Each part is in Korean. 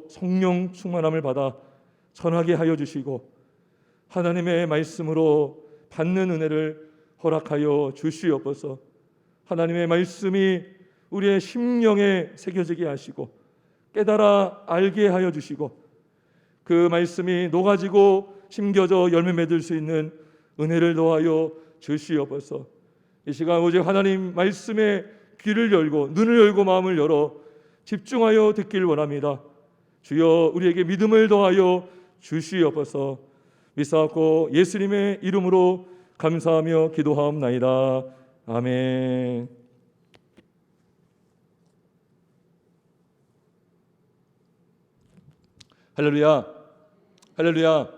믿음으로 성령 충만함을 받아 전하게 하여 주시고 하나님의 말씀으로 받는 은혜를 허락하여 주시옵소서. 하나님의 말씀이 우리의 심령에 새겨지게 하시고 깨달아 알게 하여 주시고 그 말씀이 녹아지고 심겨져 열매 맺을 수 있는 은혜를 더하여 주시옵소서. 이 시간 오직 하나님 말씀에 귀를 열고 눈을 열고 마음을 열어 집중하여 듣길 원합니다. 주여 우리에게 믿음을 더하여 주시옵소서. 믿사옵고 예수님의 이름으로 감사하며 기도하옵나이다. 아멘. 할렐루야. 할렐루야.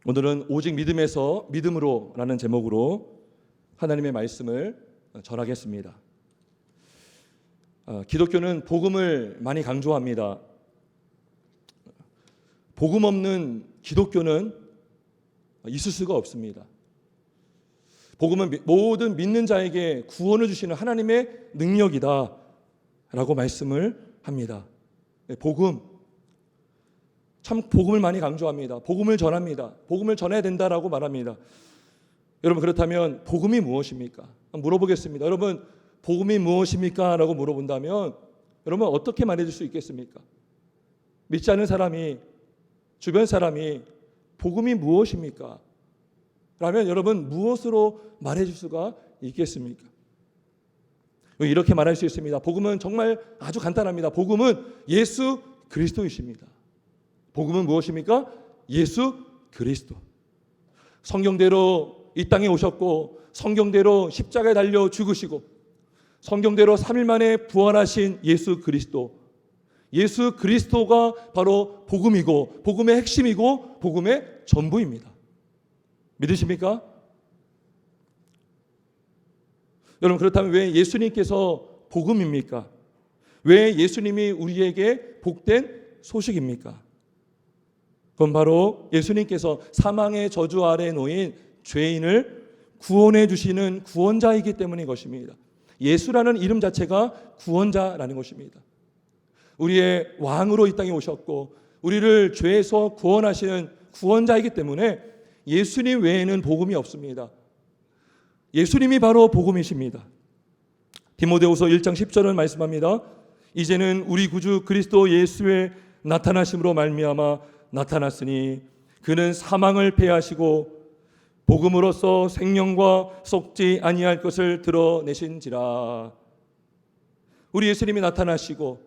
오늘은 오직 믿음에서 믿음으로 라는 제목으로 하나님의 말씀을 전하겠습니다. 기독교는 복음을 많이 강조합니다. 복음 없는 기독교는 있을 수가 없습니다. 복음은 모든 믿는 자에게 구원을 주시는 하나님의 능력이다 라고 말씀을 합니다. 복음, 참 복음을 많이 강조합니다. 복음을 전합니다. 복음을 전해야 된다라고 말합니다. 여러분, 그렇다면 복음이 무엇입니까? 물어보겠습니다. 여러분, 복음이 무엇입니까? 라고 물어본다면 여러분 어떻게 말해줄 수 있겠습니까? 믿지 않는 사람이, 주변 사람이 복음이 무엇입니까? 라면 여러분 무엇으로 말해줄 수가 있겠습니까? 이렇게 말할 수 있습니다. 복음은 정말 아주 간단합니다. 복음은 예수 그리스도이십니다. 복음은 무엇입니까? 예수 그리스도. 성경대로 이 땅에 오셨고 성경대로 십자가에 달려 죽으시고 성경대로 3일 만에 부활하신 예수 그리스도. 예수 그리스도가 바로 복음이고 복음의 핵심이고 복음의 전부입니다. 믿으십니까? 여러분, 그렇다면 왜 예수님께서 복음입니까? 왜 예수님이 우리에게 복된 소식입니까? 그건 바로 예수님께서 사망의 저주 아래 놓인 죄인을 구원해 주시는 구원자이기 때문인 것입니다. 예수라는 이름 자체가 구원자라는 것입니다. 우리의 왕으로 이 땅에 오셨고 우리를 죄에서 구원하시는 구원자이기 때문에 예수님 외에는 복음이 없습니다. 예수님이 바로 복음이십니다. 디모데후서 1장 10절은 말씀합니다. 이제는 우리 구주 그리스도 예수의 나타나심으로 말미암아 나타났으니 그는 사망을 패하시고 복음으로써 생명과 썩지 아니할 것을 드러내신지라. 우리 예수님이 나타나시고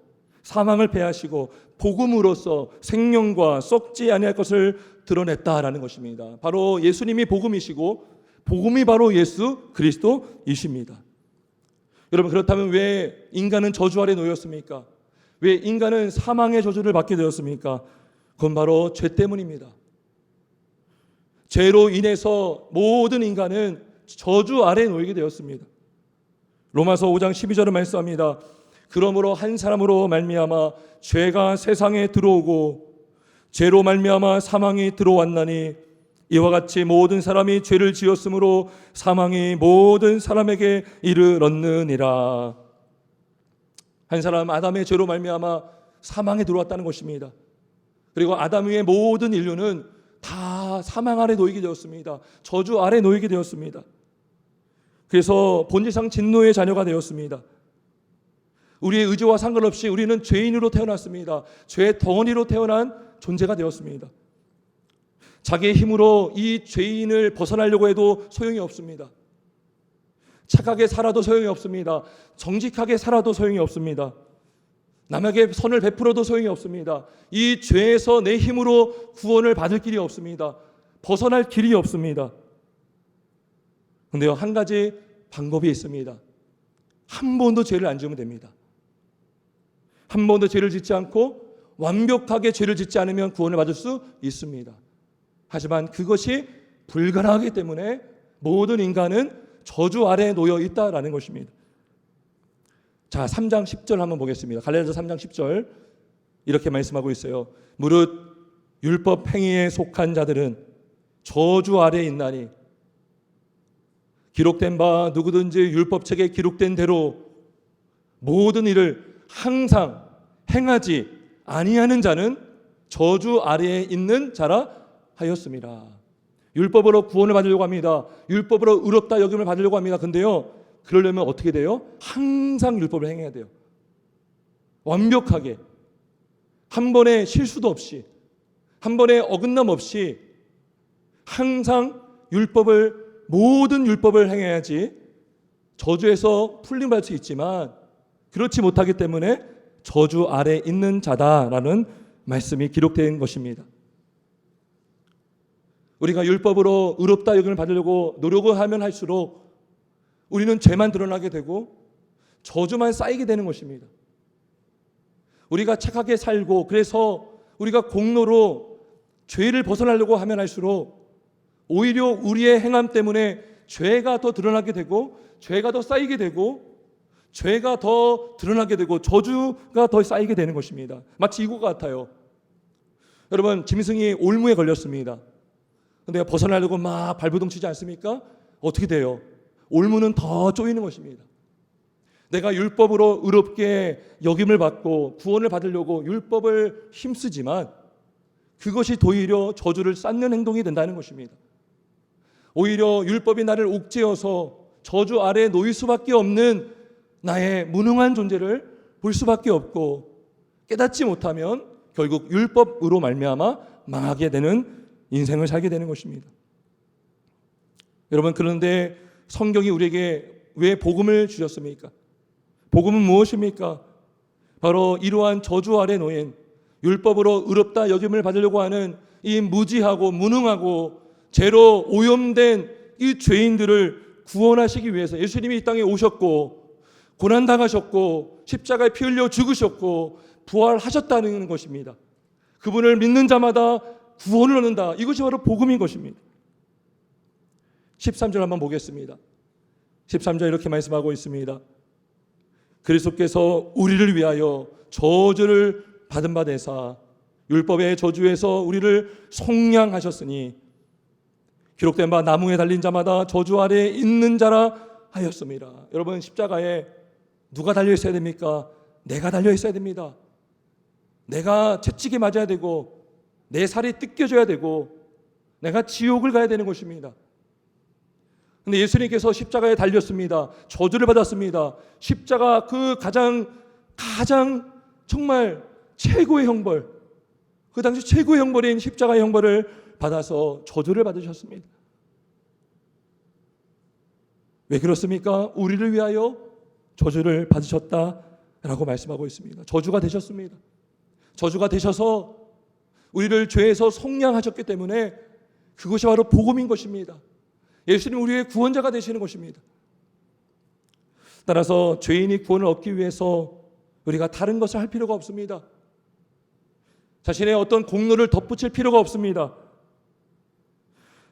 사망을 패하시고 복음으로써 생명과 썩지 아니할 것을 드러냈다라는 것입니다. 바로 예수님이 복음이시고 복음이 바로 예수 그리스도이십니다. 여러분, 그렇다면 왜 인간은 저주 아래 놓였습니까? 왜 인간은 사망의 저주를 받게 되었습니까? 그건 바로 죄 때문입니다. 죄로 인해서 모든 인간은 저주 아래에 놓이게 되었습니다. 로마서 5장 12절은 말씀합니다. 그러므로 한 사람으로 말미암아 죄가 세상에 들어오고 죄로 말미암아 사망이 들어왔나니 이와 같이 모든 사람이 죄를 지었으므로 사망이 모든 사람에게 이르렀느니라. 한 사람 아담의 죄로 말미암아 사망에 들어왔다는 것입니다. 그리고 아담 위의 모든 인류는 다 사망 아래 놓이게 되었습니다. 저주 아래 놓이게 되었습니다. 그래서 본질상 진노의 자녀가 되었습니다. 우리의 의지와 상관없이 우리는 죄인으로 태어났습니다. 죄의 덩어리로 태어난 존재가 되었습니다. 자기의 힘으로 이 죄인을 벗어나려고 해도 소용이 없습니다. 착하게 살아도 소용이 없습니다. 정직하게 살아도 소용이 없습니다. 남에게 선을 베풀어도 소용이 없습니다. 이 죄에서 내 힘으로 구원을 받을 길이 없습니다. 벗어날 길이 없습니다. 그런데요, 한 가지 방법이 있습니다. 한 번도 죄를 안 지으면 됩니다. 한 번도 죄를 짓지 않고 완벽하게 죄를 짓지 않으면 구원을 받을 수 있습니다. 하지만 그것이 불가능하기 때문에 모든 인간은 저주 아래에 놓여 있다라는 것입니다. 자, 3장 10절 한번 보겠습니다. 갈라디아서 3장 10절 이렇게 말씀하고 있어요. 무릇 율법 행위에 속한 자들은 저주 아래에 있나니 기록된 바 누구든지 율법책에 기록된 대로 모든 일을 항상 행하지 아니하는 자는 저주 아래에 있는 자라 하였습니다. 율법으로 구원을 받으려고 합니다. 율법으로 의롭다 여김을 받으려고 합니다. 근데요, 그러려면 어떻게 돼요? 항상 율법을 행해야 돼요. 완벽하게, 한 번의 실수도 없이, 한 번의 어긋남 없이 항상 모든 율법을 행해야지 저주에서 풀림받을 수 있지만, 그렇지 못하기 때문에 저주 아래 있는 자다라는 말씀이 기록된 것입니다. 우리가 율법으로 의롭다 여김을 받으려고 노력을 하면 할수록 우리는 죄만 드러나게 되고 저주만 쌓이게 되는 것입니다. 우리가 착하게 살고, 그래서 우리가 공로로 죄를 벗어나려고 하면 할수록 오히려 우리의 행함 때문에 죄가 더 드러나게 되고, 죄가 더 쌓이게 되고, 죄가 더 드러나게 되고, 저주가 더 쌓이게 되는 것입니다. 마치 이것과 같아요. 여러분, 짐승이 올무에 걸렸습니다. 근데 벗어나려고 막 발버둥 치지 않습니까? 어떻게 돼요? 올무는 더 쪼이는 것입니다. 내가 율법으로 의롭게 여김을 받고 구원을 받으려고 율법을 힘쓰지만 그것이 오히려 저주를 쌓는 행동이 된다는 것입니다. 오히려 율법이 나를 옥죄어서 저주 아래에 놓일 수밖에 없는 나의 무능한 존재를 볼 수밖에 없고, 깨닫지 못하면 결국 율법으로 말미암아 망하게 되는 인생을 살게 되는 것입니다. 여러분, 그런데 성경이 우리에게 왜 복음을 주셨습니까? 복음은 무엇입니까? 바로 이러한 저주 아래 놓인 율법으로 의롭다 여김을 받으려고 하는 이 무지하고 무능하고 죄로 오염된 이 죄인들을 구원하시기 위해서 예수님이 이 땅에 오셨고, 고난당하셨고, 십자가에 피 흘려 죽으셨고, 부활하셨다는 것입니다. 그분을 믿는 자마다 구원을 얻는다. 이것이 바로 복음인 것입니다. 13절 한번 보겠습니다. 13절 이렇게 말씀하고 있습니다. 그리스도께서 우리를 위하여 저주를 받은 바 되사 율법의 저주에서 우리를 속량하셨으니 기록된 바 나무에 달린 자마다 저주 아래에 있는 자라 하였습니다. 여러분, 십자가에 누가 달려 있어야 됩니까? 내가 달려 있어야 됩니다. 내가 채찍에 맞아야 되고, 내 살이 뜯겨져야 되고, 내가 지옥을 가야 되는 것입니다. 근데 예수님께서 십자가에 달렸습니다. 저주를 받았습니다. 십자가 그 가장 정말 최고의 형벌, 그 당시 최고의 형벌인 십자가의 형벌을 받아서 저주를 받으셨습니다. 왜 그렇습니까? 우리를 위하여 저주를 받으셨다라고 말씀하고 있습니다. 저주가 되셨습니다. 저주가 되셔서 우리를 죄에서 속량하셨기 때문에 그것이 바로 복음인 것입니다. 예수님 우리의 구원자가 되시는 것입니다. 따라서 죄인이 구원을 얻기 위해서 우리가 다른 것을 할 필요가 없습니다. 자신의 어떤 공로를 덧붙일 필요가 없습니다.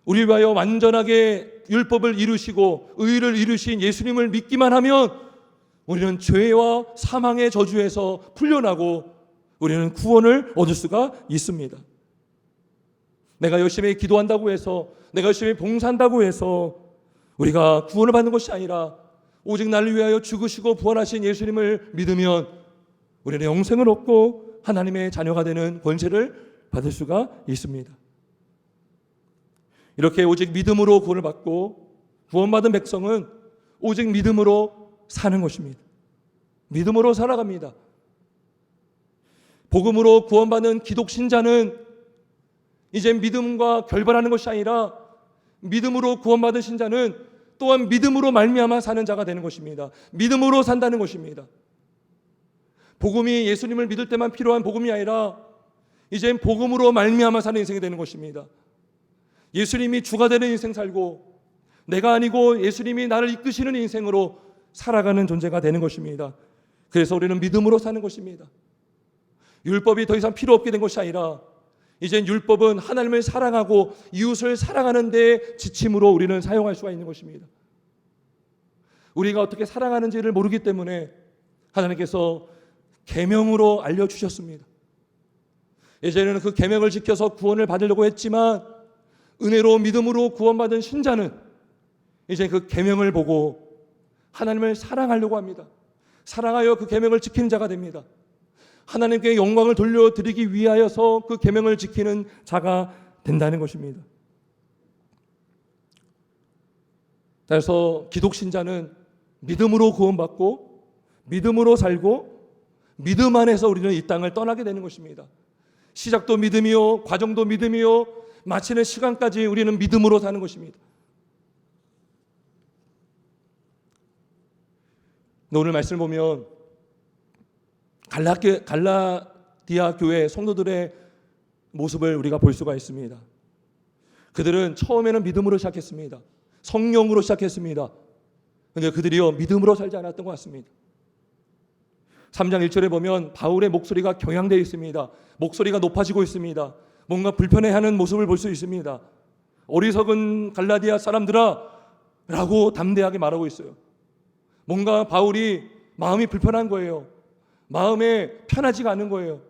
우리 위하여 완전하게 율법을 이루시고 의를 이루신 예수님을 믿기만 하면 우리는 죄와 사망의 저주에서 풀려나고 우리는 구원을 얻을 수가 있습니다. 내가 열심히 기도한다고 해서, 내가 열심히 봉사한다고 해서 우리가 구원을 받는 것이 아니라 오직 나를 위하여 죽으시고 부활하신 예수님을 믿으면 우리는 영생을 얻고 하나님의 자녀가 되는 권세를 받을 수가 있습니다. 이렇게 오직 믿음으로 구원을 받고 구원받은 백성은 오직 믿음으로 사는 것입니다. 믿음으로 살아갑니다. 복음으로 구원받은 기독신자는 이제 믿음과 결별하는 것이 아니라 믿음으로 구원받은 신자는 또한 믿음으로 말미암아 사는 자가 되는 것입니다. 믿음으로 산다는 것입니다. 복음이 예수님을 믿을 때만 필요한 복음이 아니라 이제 복음으로 말미암아 사는 인생이 되는 것입니다. 예수님이 주가 되는 인생 살고 내가 아니고 예수님이 나를 이끄시는 인생으로 살아가는 존재가 되는 것입니다. 그래서 우리는 믿음으로 사는 것입니다. 율법이 더 이상 필요 없게 된 것이 아니라 이젠 율법은 하나님을 사랑하고 이웃을 사랑하는 데 지침으로 우리는 사용할 수가 있는 것입니다. 우리가 어떻게 사랑하는지를 모르기 때문에 하나님께서 계명으로 알려주셨습니다. 예전에는 그 계명을 지켜서 구원을 받으려고 했지만 은혜로 믿음으로 구원받은 신자는 이제 그 계명을 보고 하나님을 사랑하려고 합니다. 사랑하여 그 계명을 지키는 자가 됩니다. 하나님께 영광을 돌려드리기 위하여서 그 계명을 지키는 자가 된다는 것입니다. 그래서 기독신자는 믿음으로 구원받고 믿음으로 살고 믿음 안에서 우리는 이 땅을 떠나게 되는 것입니다. 시작도 믿음이요, 과정도 믿음이요, 마치는 시간까지 우리는 믿음으로 사는 것입니다. 오늘 말씀을 보면 갈라디아 교회 성도들의 모습을 우리가 볼 수가 있습니다. 그들은 처음에는 믿음으로 시작했습니다. 성령으로 시작했습니다. 그런데 그들이요 믿음으로 살지 않았던 것 같습니다. 3장 1절에 보면 바울의 목소리가 경향되어 있습니다. 목소리가 높아지고 있습니다. 뭔가 불편해하는 모습을 볼 수 있습니다. 어리석은 갈라디아 사람들아 라고 담대하게 말하고 있어요. 뭔가 바울이 마음이 불편한 거예요. 마음에 편하지가 않은 거예요.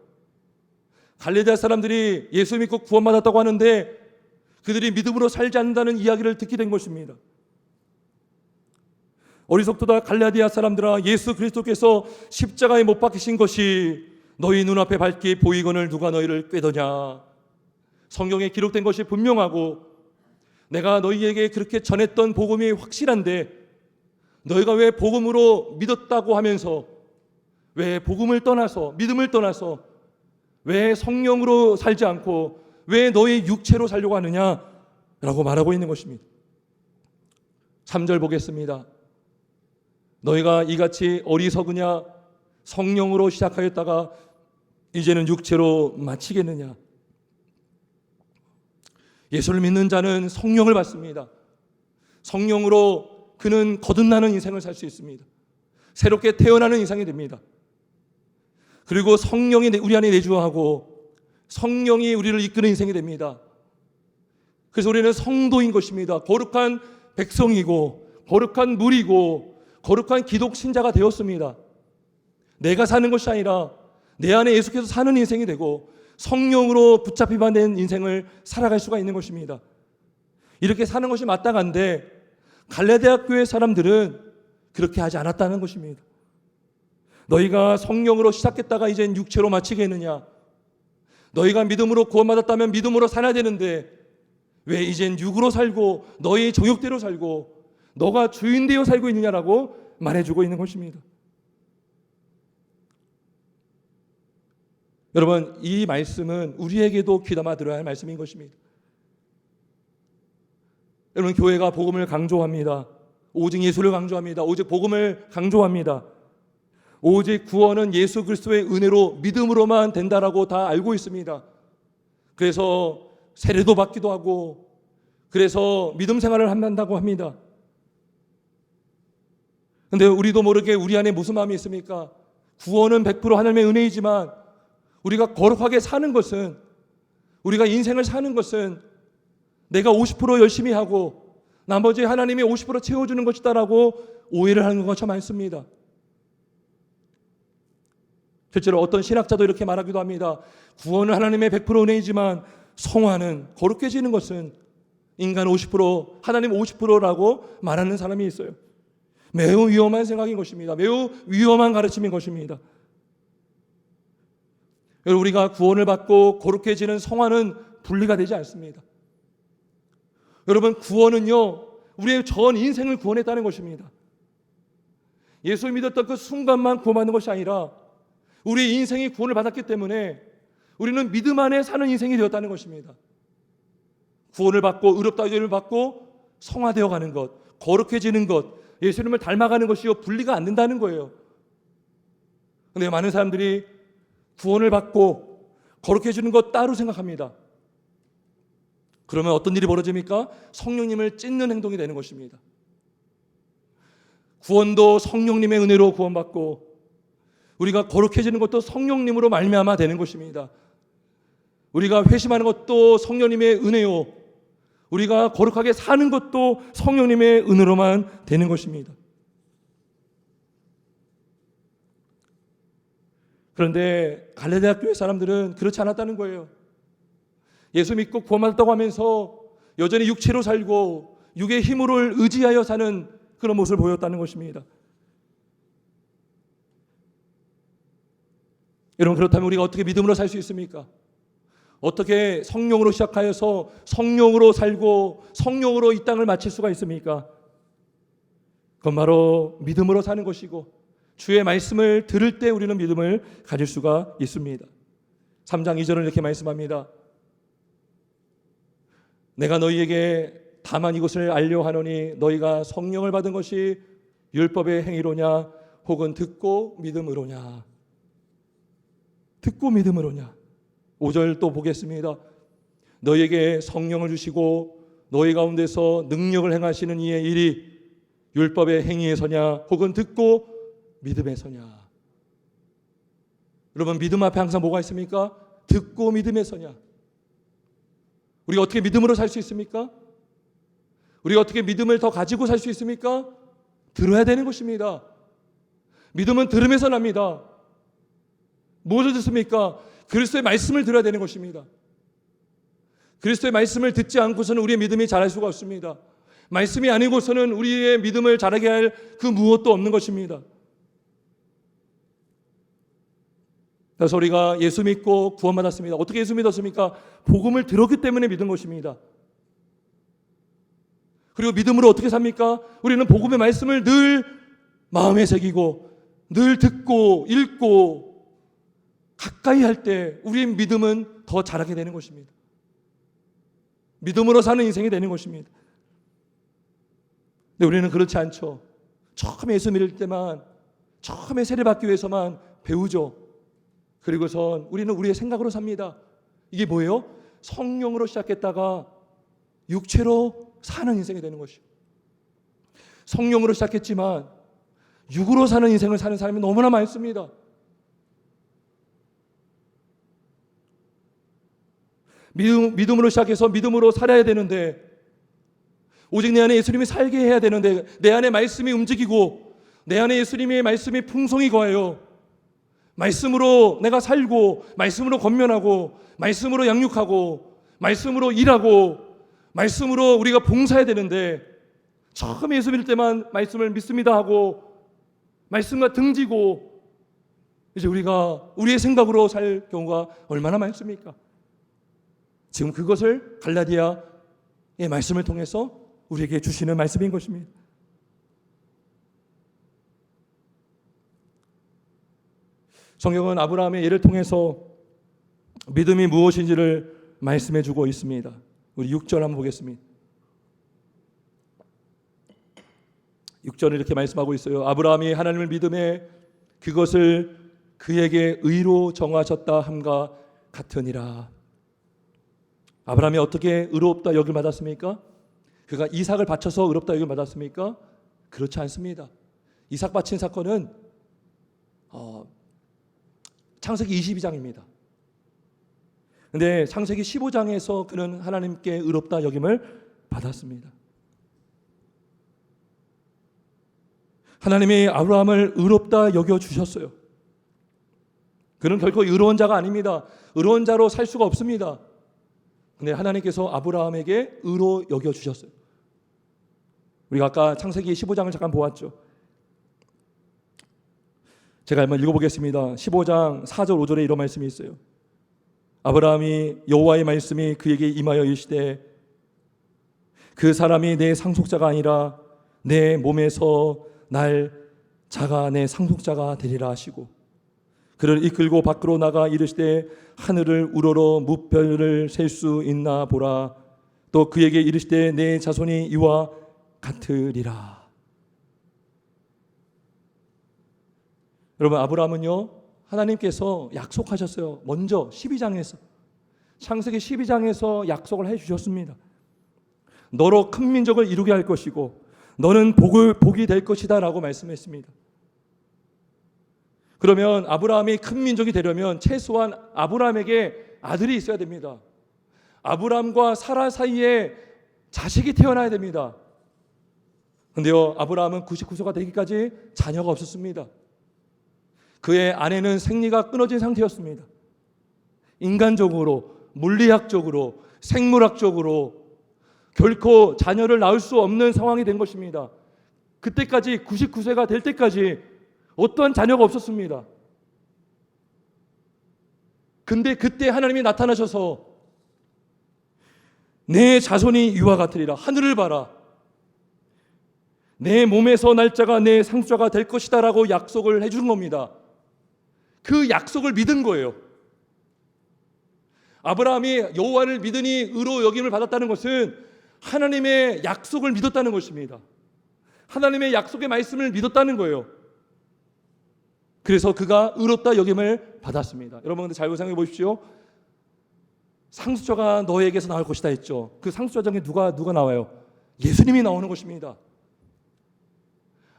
갈라디아 사람들이 예수 믿고 구원받았다고 하는데 그들이 믿음으로 살지 않는다는 이야기를 듣게 된 것입니다. 어리석도다 갈라디아 사람들아, 예수 그리스도께서 십자가에 못 박히신 것이 너희 눈앞에 밝게 보이거늘 누가 너희를 꾀더냐. 성경에 기록된 것이 분명하고 내가 너희에게 그렇게 전했던 복음이 확실한데 너희가 왜 복음으로 믿었다고 하면서 왜 복음을 떠나서 믿음을 떠나서 왜 성령으로 살지 않고 왜 너희 육체로 살려고 하느냐라고 말하고 있는 것입니다. 3절 보겠습니다. 너희가 이같이 어리석으냐 성령으로 시작하였다가 이제는 육체로 마치겠느냐. 예수를 믿는 자는 성령을 받습니다. 성령으로 그는 거듭나는 인생을 살 수 있습니다. 새롭게 태어나는 인생이 됩니다. 그리고 성령이 우리 안에 내주하고 성령이 우리를 이끄는 인생이 됩니다. 그래서 우리는 성도인 것입니다. 거룩한 백성이고 거룩한 물이고 거룩한 기독 신자가 되었습니다. 내가 사는 것이 아니라 내 안에 예수께서 사는 인생이 되고 성령으로 붙잡히만 된 인생을 살아갈 수가 있는 것입니다. 이렇게 사는 것이 마땅한데 갈라디아 교회 사람들은 그렇게 하지 않았다는 것입니다. 너희가 성령으로 시작했다가 이젠 육체로 마치겠느냐. 너희가 믿음으로 구원받았다면 믿음으로 살아야 되는데 왜 이젠 육으로 살고 너희 정욕대로 살고 너가 주인 되어 살고 있느냐라고 말해주고 있는 것입니다. 여러분, 이 말씀은 우리에게도 귀담아 들어야 할 말씀인 것입니다. 여러분, 교회가 복음을 강조합니다. 오직 예수를 강조합니다. 오직 복음을 강조합니다. 오직 구원은 예수 그리스도의 은혜로 믿음으로만 된다라고 다 알고 있습니다. 그래서 세례도 받기도 하고 그래서 믿음 생활을 한다고 합니다. 그런데 우리도 모르게 우리 안에 무슨 마음이 있습니까? 구원은 100% 하나님의 은혜이지만 우리가 거룩하게 사는 것은, 우리가 인생을 사는 것은 내가 50% 열심히 하고 나머지 하나님이 50% 채워주는 것이다라고 오해를 하는 것이 많습니다. 실제로 어떤 신학자도 이렇게 말하기도 합니다. 구원은 하나님의 100% 은혜이지만 성화는, 거룩해지는 것은 인간 50%, 하나님 50%라고 말하는 사람이 있어요. 매우 위험한 생각인 것입니다. 매우 위험한 가르침인 것입니다. 우리가 구원을 받고 거룩해지는 성화는 분리가 되지 않습니다. 여러분, 구원은요, 우리의 전 인생을 구원했다는 것입니다. 예수 믿었던 그 순간만 구원받는 것이 아니라 우리 인생이 구원을 받았기 때문에 우리는 믿음 안에 사는 인생이 되었다는 것입니다. 구원을 받고 의롭다 하심을 받고 성화되어 가는 것, 거룩해지는 것, 예수님을 닮아가는 것이요 분리가 안 된다는 거예요. 그런데 많은 사람들이 구원을 받고 거룩해지는 것 따로 생각합니다. 그러면 어떤 일이 벌어집니까? 성령님을 찢는 행동이 되는 것입니다. 구원도 성령님의 은혜로 구원받고 우리가 거룩해지는 것도 성령님으로 말미암아 되는 것입니다. 우리가 회심하는 것도 성령님의 은혜요, 우리가 거룩하게 사는 것도 성령님의 은혜로만 되는 것입니다. 그런데 갈라디아 교회 사람들은 그렇지 않았다는 거예요. 예수 믿고 구원받았다고 하면서 여전히 육체로 살고 육의 힘을 의지하여 사는 그런 모습을 보였다는 것입니다. 여러분, 그렇다면 우리가 어떻게 믿음으로 살 수 있습니까? 어떻게 성령으로 시작하여서 성령으로 살고 성령으로 이 땅을 마칠 수가 있습니까? 그건 바로 믿음으로 사는 것이고, 주의 말씀을 들을 때 우리는 믿음을 가질 수가 있습니다. 3장 2절은 이렇게 말씀합니다. 내가 너희에게 다만 이것을 알려 하노니 너희가 성령을 받은 것이 율법의 행위로냐 혹은 듣고 믿음으로냐. 듣고 믿음으로냐. 5절 또 보겠습니다. 너희에게 성령을 주시고 너희 가운데서 능력을 행하시는 이의 일이 율법의 행위에서냐 혹은 듣고 믿음에서냐. 여러분, 믿음 앞에 항상 뭐가 있습니까? 듣고 믿음에서냐. 우리가 어떻게 믿음으로 살 수 있습니까? 우리가 어떻게 믿음을 더 가지고 살 수 있습니까? 들어야 되는 것입니다. 믿음은 들음에서 납니다. 무엇을 듣습니까? 그리스도의 말씀을 들어야 되는 것입니다. 그리스도의 말씀을 듣지 않고서는 우리의 믿음이 자랄 수가 없습니다. 말씀이 아니고서는 우리의 믿음을 자라게 할 그 무엇도 없는 것입니다. 그래서 우리가 예수 믿고 구원받았습니다. 어떻게 예수 믿었습니까? 복음을 들었기 때문에 믿은 것입니다. 그리고 믿음으로 어떻게 삽니까? 우리는 복음의 말씀을 늘 마음에 새기고 늘 듣고 읽고 가까이 할 때 우리의 믿음은 더 자라게 되는 것입니다. 믿음으로 사는 인생이 되는 것입니다. 근데 우리는 그렇지 않죠. 처음에 예수 믿을 때만, 처음에 세례받기 위해서만 배우죠. 그리고선 우리는 우리의 생각으로 삽니다. 이게 뭐예요? 성령으로 시작했다가 육체로 사는 인생이 되는 것이죠. 성령으로 시작했지만 육으로 사는 인생을 사는 사람이 너무나 많습니다. 믿음으로 시작해서 믿음으로 살아야 되는데, 오직 내 안에 예수님이 살게 해야 되는데, 내 안에 말씀이 움직이고 내 안에 예수님의 말씀이 풍성히 거해요. 말씀으로 내가 살고, 말씀으로 권면하고, 말씀으로 양육하고, 말씀으로 일하고, 말씀으로 우리가 봉사해야 되는데, 처음에 예수 믿을 때만 말씀을 믿습니다 하고 말씀과 등지고 이제 우리가 우리의 생각으로 살 경우가 얼마나 많습니까? 지금 그것을 갈라디아의 말씀을 통해서 우리에게 주시는 말씀인 것입니다. 성경은 아브라함의 예를 통해서 믿음이 무엇인지를 말씀해 주고 있습니다. 우리 6절 한번 보겠습니다. 6절을 이렇게 말씀하고 있어요. 아브라함이 하나님을 믿음에 그것을 그에게 의로 정하셨다 함과 같으니라. 아브라함이 어떻게 의롭다 여김을 받았습니까? 그가 이삭을 바쳐서 의롭다 여김을 받았습니까? 그렇지 않습니다. 이삭 바친 사건은 창세기 22장입니다. 그런데 창세기 15장에서 그는 하나님께 의롭다 여김을 받았습니다. 하나님이 아브라함을 의롭다 여겨주셨어요. 그는 결코 의로운 자가 아닙니다. 의로운 자로 살 수가 없습니다. 그런데 하나님께서 아브라함에게 의로 여겨주셨어요. 우리가 아까 창세기 15장을 잠깐 보았죠. 제가 한번 읽어보겠습니다. 15장 4절 5절에 이런 말씀이 있어요. 아브라함이 여호와의 말씀이 그에게 임하여 이르시되 그 사람이 내 상속자가 아니라 내 몸에서 날 자가 내 상속자가 되리라 하시고 그를 이끌고 밖으로 나가 이르시되 하늘을 우러러 무별을 셀 수 있나 보라. 또 그에게 이르시되 내 자손이 이와 같으리라. 여러분, 아브라함은요 하나님께서 약속하셨어요. 먼저 12장에서 창세기 12장에서 약속을 해주셨습니다. 너로 큰 민족을 이루게 할 것이고 너는 복이 될 것이다 라고 말씀했습니다. 그러면 아브라함이 큰 민족이 되려면 최소한 아브라함에게 아들이 있어야 됩니다. 아브라함과 사라 사이에 자식이 태어나야 됩니다. 그런데요 아브라함은 99세가 되기까지 자녀가 없었습니다. 그의 아내는 생리가 끊어진 상태였습니다. 인간적으로, 물리학적으로, 생물학적으로 결코 자녀를 낳을 수 없는 상황이 된 것입니다. 그때까지 99세가 될 때까지 어떠한 자녀가 없었습니다. 근데 그때 하나님이 나타나셔서 내 자손이 이와 같으리라. 하늘을 봐라. 내 몸에서 날짜가 내 상속자가 될 것이다 라고 약속을 해준 겁니다. 그 약속을 믿은 거예요. 아브라함이 여호와를 믿으니 의로 여김을 받았다는 것은 하나님의 약속을 믿었다는 것입니다. 하나님의 약속의 말씀을 믿었다는 거예요. 그래서 그가 의롭다 여김을 받았습니다. 여러분 근데 잘 생각해 보십시오. 상속자가 너에게서 나올 것이다 했죠. 그 상속자 중에 누가 나와요? 예수님이 나오는 것입니다.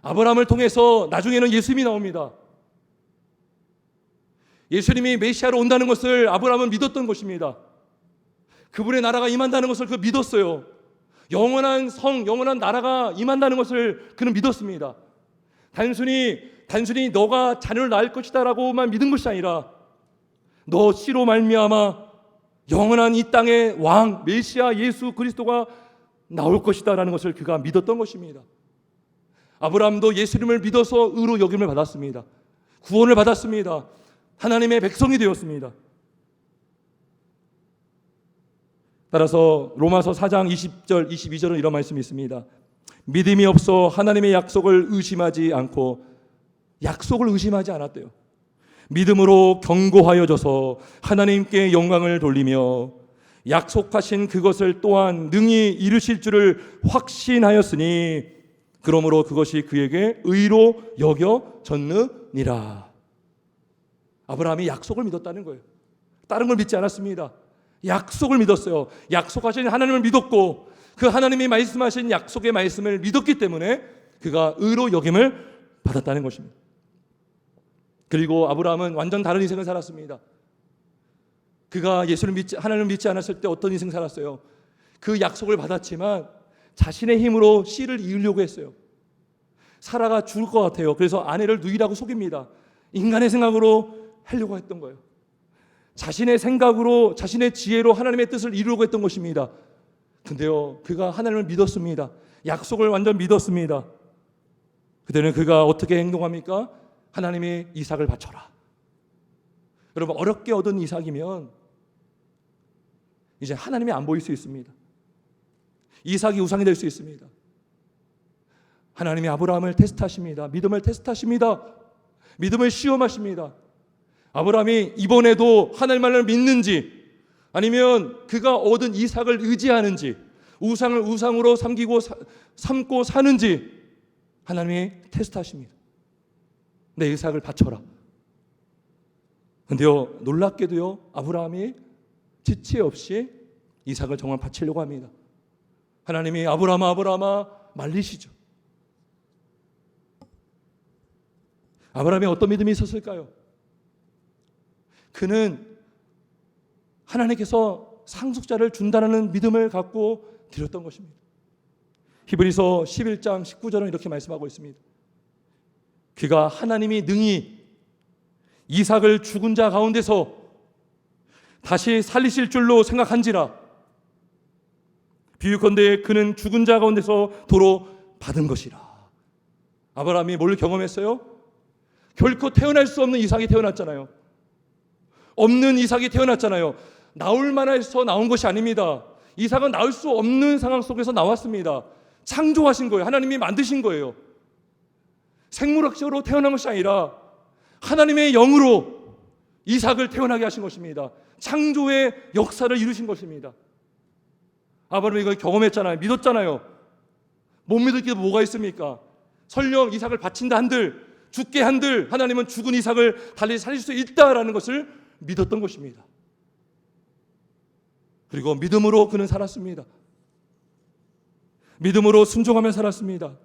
아브라함을 통해서 나중에는 예수님이 나옵니다. 예수님이 메시아로 온다는 것을 아브라함은 믿었던 것입니다. 그분의 나라가 임한다는 것을 그 믿었어요. 영원한 성, 영원한 나라가 임한다는 것을 그는 믿었습니다. 단순히 너가 자녀를 낳을 것이다라고만 믿은 것이 아니라 너 씨로 말미암아 영원한 이 땅의 왕 메시아 예수 그리스도가 나올 것이다라는 것을 그가 믿었던 것입니다. 아브라함도 예수님을 믿어서 의로 여김을 받았습니다. 구원을 받았습니다. 하나님의 백성이 되었습니다. 따라서 로마서 4장 20절 22절은 이런 말씀이 있습니다. 믿음이 없어 하나님의 약속을 의심하지 않았대요. 믿음으로 견고하여져서 하나님께 영광을 돌리며 약속하신 그것을 또한 능히 이루실 줄을 확신하였으니 그러므로 그것이 그에게 의로 여겨졌느니라. 아브라함이 약속을 믿었다는 거예요. 다른 걸 믿지 않았습니다. 약속을 믿었어요. 약속하신 하나님을 믿었고 그 하나님이 말씀하신 약속의 말씀을 믿었기 때문에 그가 의로 여김을 받았다는 것입니다. 그리고 아브라함은 완전 다른 인생을 살았습니다. 그가 하나님을 믿지 않았을 때 어떤 인생 살았어요? 그 약속을 받았지만 자신의 힘으로 씨를 이으려고 했어요. 사라가 죽을 것 같아요. 그래서 아내를 누이라고 속입니다. 인간의 생각으로 하려고 했던 거예요. 자신의 생각으로 자신의 지혜로 하나님의 뜻을 이루려고 했던 것입니다. 근데요, 그가 하나님을 믿었습니다. 약속을 완전 믿었습니다. 그때는 그가 어떻게 행동합니까? 하나님이 이삭을 바쳐라. 여러분 어렵게 얻은 이삭이면 이제 하나님이 안 보일 수 있습니다. 이삭이 우상이 될 수 있습니다. 하나님이 아브라함을 테스트하십니다. 믿음을 테스트하십니다. 믿음을 시험하십니다. 아브라함이 이번에도 하나님만을 믿는지 아니면 그가 얻은 이삭을 의지하는지 우상을 우상으로 삼고 사는지 하나님이 테스트하십니다. 내 이삭을 바쳐라. 그런데요 놀랍게도요 아브라함이 지체 없이 이삭을 정말 바치려고 합니다. 하나님이 아브라함아 말리시죠. 아브라함이 어떤 믿음이 있었을까요? 그는 하나님께서 상속자를 준다는 믿음을 갖고 드렸던 것입니다. 히브리서 11장 19절은 이렇게 말씀하고 있습니다. 그가 하나님이 능히 이삭을 죽은 자 가운데서 다시 살리실 줄로 생각한지라 비유컨대 그는 죽은 자 가운데서 도로 받은 것이라. 아브라함이 뭘 경험했어요? 결코 태어날 수 없는 이삭이 태어났잖아요. 없는 이삭이 태어났잖아요. 나올 만해서 나온 것이 아닙니다. 이삭은 나올 수 없는 상황 속에서 나왔습니다. 창조하신 거예요. 하나님이 만드신 거예요. 생물학적으로 태어난 것이 아니라 하나님의 영으로 이삭을 태어나게 하신 것입니다. 창조의 역사를 이루신 것입니다. 아브라함이 이걸 경험했잖아요. 믿었잖아요. 못 믿을 게 뭐가 있습니까? 설령 이삭을 바친다 한들 죽게 한들 하나님은 죽은 이삭을 달리 살릴 수 있다라는 것을 믿었던 것입니다. 그리고 믿음으로 그는 살았습니다. 믿음으로 순종하며 살았습니다.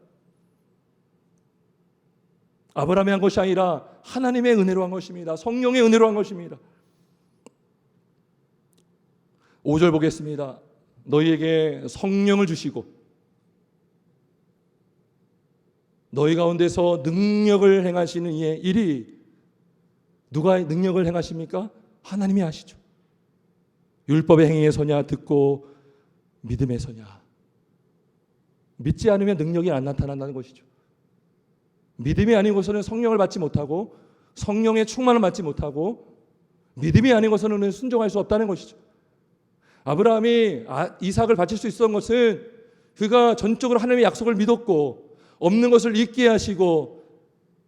아브라함이 한 것이 아니라 하나님의 은혜로 한 것입니다. 성령의 은혜로 한 것입니다. 5절 보겠습니다. 너희에게 성령을 주시고 너희 가운데서 능력을 행하시는 이의 일이 누가 능력을 행하십니까? 하나님이 하시죠. 율법의 행위의 서냐 듣고 믿음의 서냐. 믿지 않으면 능력이 안 나타난다는 것이죠. 믿음이 아닌 것은 성령을 받지 못하고 성령의 충만을 받지 못하고 믿음이 아닌 것은 우리는 순종할 수 없다는 것이죠. 아브라함이 이삭을 바칠 수 있었던 것은 그가 전적으로 하나님의 약속을 믿었고 없는 것을 있게 하시고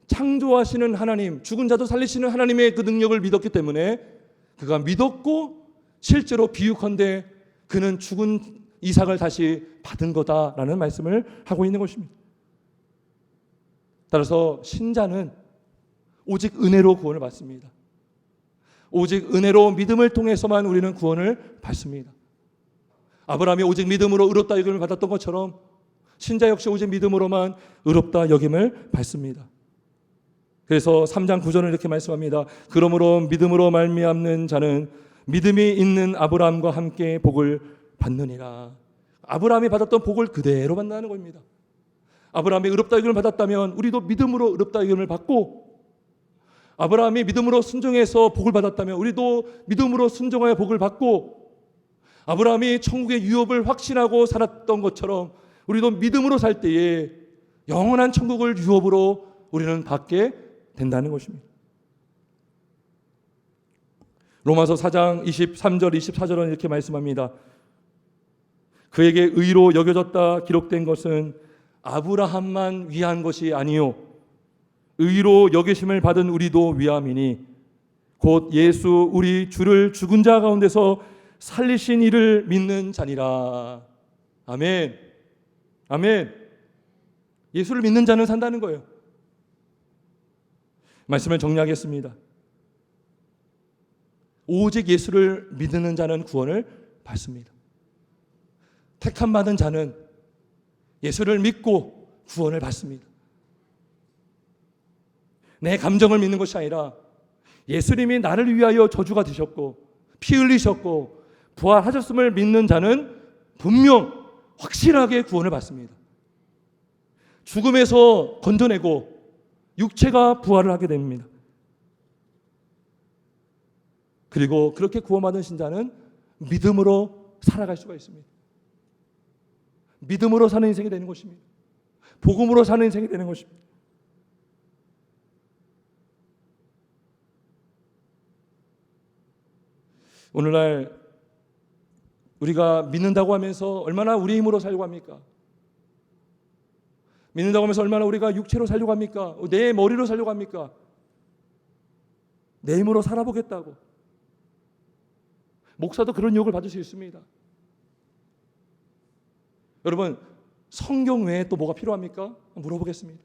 창조하시는 하나님, 죽은 자도 살리시는 하나님의 그 능력을 믿었기 때문에 그가 믿었고 실제로 비유컨대 그는 죽은 이삭을 다시 받은 거다라는 말씀을 하고 있는 것입니다. 따라서 신자는 오직 은혜로 구원을 받습니다. 오직 은혜로 믿음을 통해서만 우리는 구원을 받습니다. 아브라함이 오직 믿음으로 의롭다 여김을 받았던 것처럼 신자 역시 오직 믿음으로만 의롭다 여김을 받습니다. 그래서 3장 9절은 이렇게 말씀합니다. 그러므로 믿음으로 말미암는 자는 믿음이 있는 아브라함과 함께 복을 받느니라. 아브라함이 받았던 복을 그대로 받는다는 겁니다. 아브라함이 의롭다 여김을 받았다면 우리도 믿음으로 의롭다 여김을 받고, 아브라함이 믿음으로 순종해서 복을 받았다면 우리도 믿음으로 순종하여 복을 받고, 아브라함이 천국의 유업을 확신하고 살았던 것처럼 우리도 믿음으로 살 때에 영원한 천국을 유업으로 우리는 받게 된다는 것입니다. 로마서 4장 23절 24절은 이렇게 말씀합니다. 그에게 의로 여겨졌다 기록된 것은 아브라함만 위한 것이 아니요 의로 여기심을 받은 우리도 위함이니 곧 예수 우리 주를 죽은 자 가운데서 살리신 이를 믿는 자니라. 아멘. 아멘. 예수를 믿는 자는 산다는 거예요. 말씀을 정리하겠습니다. 오직 예수를 믿는 자는 구원을 받습니다. 택함 받은 자는 예수를 믿고 구원을 받습니다. 내 감정을 믿는 것이 아니라 예수님이 나를 위하여 저주가 되셨고 피 흘리셨고 부활하셨음을 믿는 자는 분명 확실하게 구원을 받습니다. 죽음에서 건져내고 육체가 부활을 하게 됩니다. 그리고 그렇게 구원받은 신자는 믿음으로 살아갈 수가 있습니다. 믿음으로 사는 인생이 되는 것입니다. 복음으로 사는 인생이 되는 것입니다. 오늘날 우리가 믿는다고 하면서 얼마나 우리 힘으로 살려고 합니까? 믿는다고 하면서 얼마나 우리가 육체로 살려고 합니까? 내 머리로 살려고 합니까? 내 힘으로 살아보겠다고. 목사도 그런 유혹을 받을 수 있습니다. 여러분, 성경 외에 또 뭐가 필요합니까? 물어보겠습니다.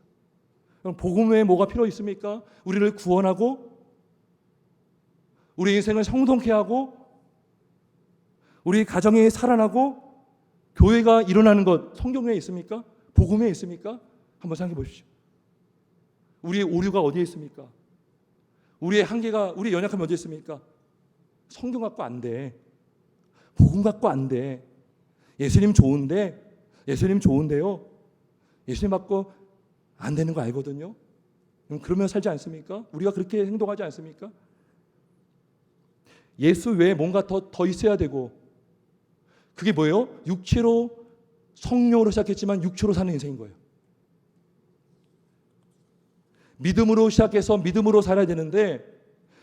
복음 외에 뭐가 필요 있습니까? 우리를 구원하고 우리 인생을 성동케 하고 우리 가정이 살아나고 교회가 일어나는 것 성경 외에 있습니까? 복음 외에 있습니까? 한번 생각해 보십시오. 우리의 오류가 어디에 있습니까? 우리의 한계가, 우리의 연약함이 어디에 있습니까? 성경 갖고 안 돼. 복음 갖고 안 돼. 예수님 좋은데, 예수님 좋은데요. 예수님 갖고 안 되는 거 알거든요. 그러면 살지 않습니까? 우리가 그렇게 행동하지 않습니까? 예수 외에 뭔가 더 있어야 되고, 그게 뭐예요? 육체로, 성령으로 시작했지만 육체로 사는 인생인 거예요. 믿음으로 시작해서 믿음으로 살아야 되는데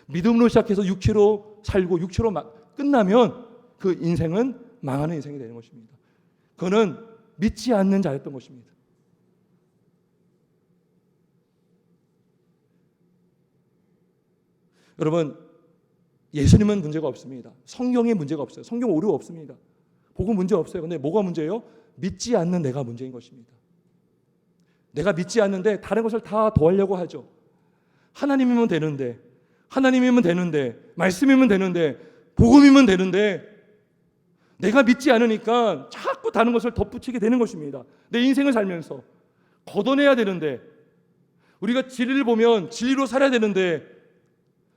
믿음으로 시작해서 육체로 살고 육체로 끝나면 그 인생은 망하는 인생이 되는 것입니다. 그거는 믿지 않는 자였던 것입니다. 여러분, 예수님은 문제가 없습니다. 성경에 문제가 없어요. 성경 오류가 없습니다. 복음 문제 없어요. 근데 뭐가 문제예요? 믿지 않는 내가 문제인 것입니다. 내가 믿지 않는데 다른 것을 다 더하려고 하죠. 하나님이면 되는데, 하나님이면 되는데, 말씀이면 되는데, 복음이면 되는데 내가 믿지 않으니까 자꾸 다른 것을 덧붙이게 되는 것입니다. 내 인생을 살면서 걷어내야 되는데, 우리가 진리를 보면 진리로 살아야 되는데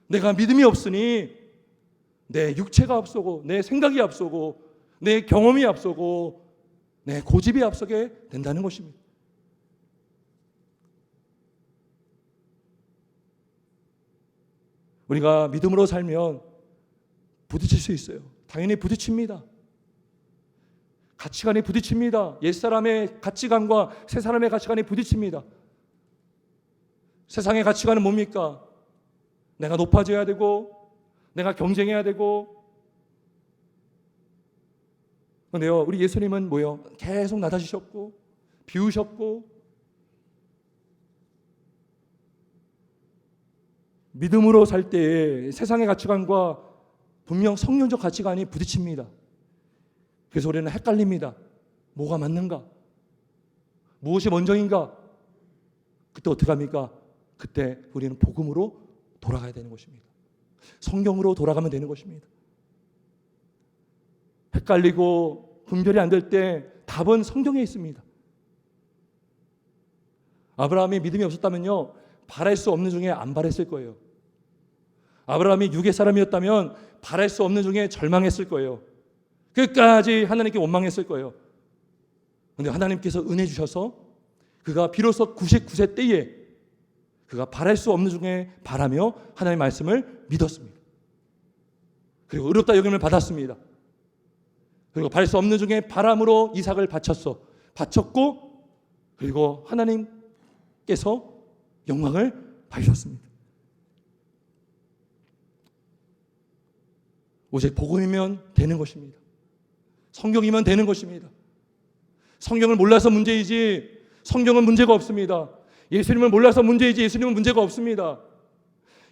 내가 믿음이 없으니 내 육체가 앞서고 내 생각이 앞서고 내 경험이 앞서고 내 고집이 앞서게 된다는 것입니다. 우리가 믿음으로 살면 부딪힐 수 있어요. 당연히 부딪힙니다. 가치관이 부딪힙니다. 옛사람의 가치관과 새사람의 가치관이 부딪힙니다. 세상의 가치관은 뭡니까? 내가 높아져야 되고 내가 경쟁해야 되고. 그런데요, 우리 예수님은 뭐요? 계속 낮아지셨고 비우셨고 믿음으로 살 때에 세상의 가치관과 분명 성령적 가치관이 부딪힙니다. 그래서 우리는 헷갈립니다. 뭐가 맞는가? 무엇이 먼저인가? 그때 어떻게 합니까? 그때 우리는 복음으로 돌아가야 되는 것입니다. 성경으로 돌아가면 되는 것입니다. 헷갈리고 분별이 안 될 때 답은 성경에 있습니다. 아브라함이 믿음이 없었다면요, 바랄 수 없는 중에 안 바랬을 거예요. 아브라함이 육의 사람이었다면 바랄 수 없는 중에 절망했을 거예요. 끝까지 하나님께 원망했을 거예요. 그런데 하나님께서 은혜 주셔서 그가 비로소 99세 때에 그가 바랄 수 없는 중에 바라며 하나님의 말씀을 믿었습니다. 그리고 의롭다 여김을 받았습니다. 그리고 바랄 수 없는 중에 바람으로 이삭을 바쳤고 그리고 하나님께서 영광을 받으셨습니다. 오직 복음이면 되는 것입니다. 성경이면 되는 것입니다. 성경을 몰라서 문제이지 성경은 문제가 없습니다. 예수님을 몰라서 문제이지 예수님은 문제가 없습니다.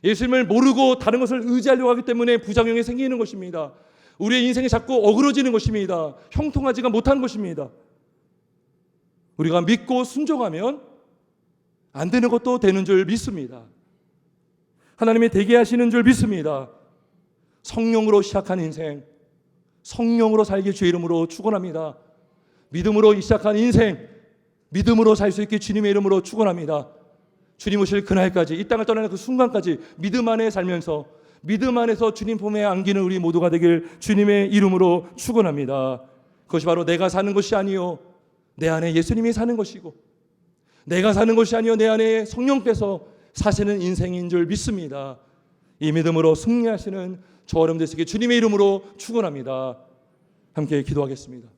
예수님을 모르고 다른 것을 의지하려고 하기 때문에 부작용이 생기는 것입니다. 우리의 인생이 자꾸 어그러지는 것입니다. 형통하지가 못하는 것입니다. 우리가 믿고 순종하면 안 되는 것도 되는 줄 믿습니다. 하나님이 되게 하시는 줄 믿습니다. 성령으로 시작한 인생, 성령으로 살기 주의 이름으로 축원합니다. 믿음으로 시작한 인생, 믿음으로 살 수 있게 주님의 이름으로 축원합니다. 주님 오실 그날까지, 이 땅을 떠나는 그 순간까지 믿음 안에 살면서 믿음 안에서 주님 품에 안기는 우리 모두가 되길 주님의 이름으로 축원합니다. 그것이 바로 내가 사는 것이 아니요 내 안에 예수님이 사는 것이고, 내가 사는 것이 아니요 내 안에 성령께서 사시는 인생인 줄 믿습니다. 이 믿음으로 승리하시는 저 여러분 되시길 주님의 이름으로 축원합니다. 함께 기도하겠습니다.